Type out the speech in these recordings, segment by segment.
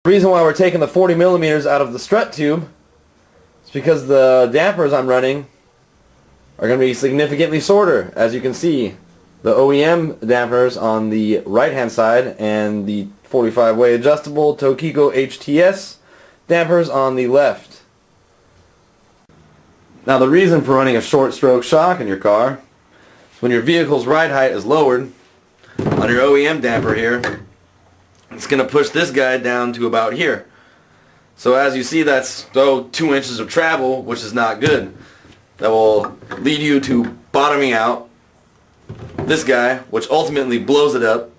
The reason why we're taking the 40 millimeters out of the strut tube is because the dampers I'm running are going to be significantly shorter. As you can see, the OEM dampers on the right hand side and the 45-way adjustable Tokiko HTS dampers on the left. Now the reason for running a short stroke shock in your car is when your vehicle's ride height is lowered on your OEM damper here, it's going to push this guy down to about here. So as you see, that's 2 inches of travel, which is not good. That will lead you to bottoming out this guy, which ultimately blows it up,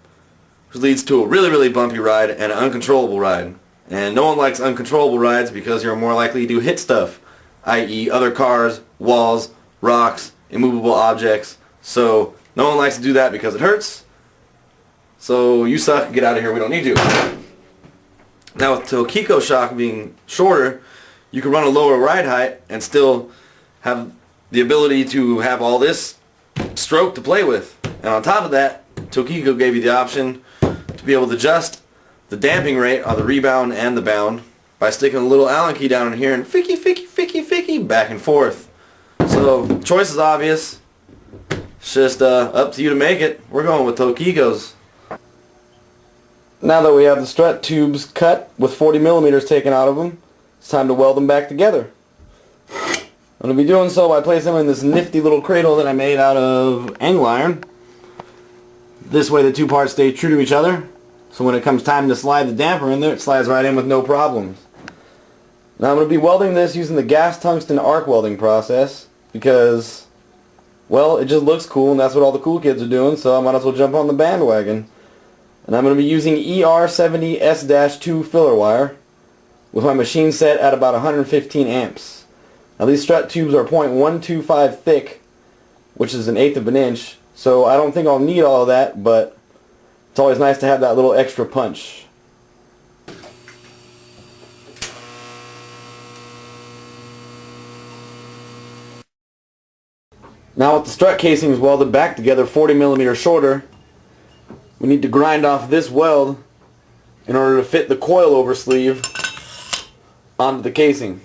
which leads to a really, really bumpy ride and an uncontrollable ride. And no one likes uncontrollable rides because you're more likely to hit stuff, i.e. other cars, walls, rocks, immovable objects. So no one likes to do that because it hurts. So you suck, get out of here, we don't need you. Now with Tokiko shock being shorter, you can run a lower ride height and still have the ability to have all this stroke to play with. And on top of that, Tokiko gave you the option to be able to adjust the damping rate on the rebound and the bound by sticking a little Allen key down in here and ficky back and forth. So choice is obvious. It's just up to you to make it. We're going with Tokiko's. Now that we have the strut tubes cut with 40 millimeters taken out of them, it's time to weld them back together. I'm going to be doing so by placing them in this nifty little cradle that I made out of angle iron. This way the two parts stay true to each other, so when it comes time to slide the damper in there, it slides right in with no problems. Now I'm going to be welding this using the gas tungsten arc welding process because, well, it just looks cool and that's what all the cool kids are doing, so I might as well jump on the bandwagon. And I'm going to be using ER70S-2 filler wire with my machine set at about 115 amps. Now these strut tubes are .125 thick, which is 1/8 of an inch, so I don't think I'll need all of that, but it's always nice to have that little extra punch. Now with the strut casings welded back together 40 millimeters shorter, we need to grind off this weld in order to fit the coilover sleeve onto the casing.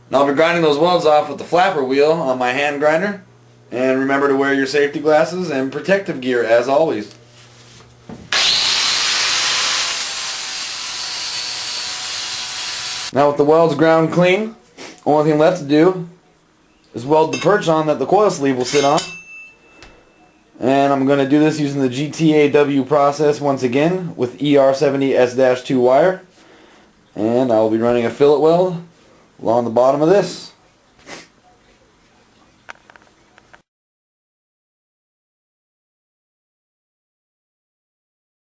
Now I'll be grinding those welds off with the flapper wheel on my hand grinder. And remember to wear your safety glasses and protective gear as always. Now with the welds ground clean, only thing left to do is weld the perch on that the coil sleeve will sit on. And I'm going to do this using the GTAW process once again with ER70S-2 wire. And I'll be running a fillet weld along the bottom of this.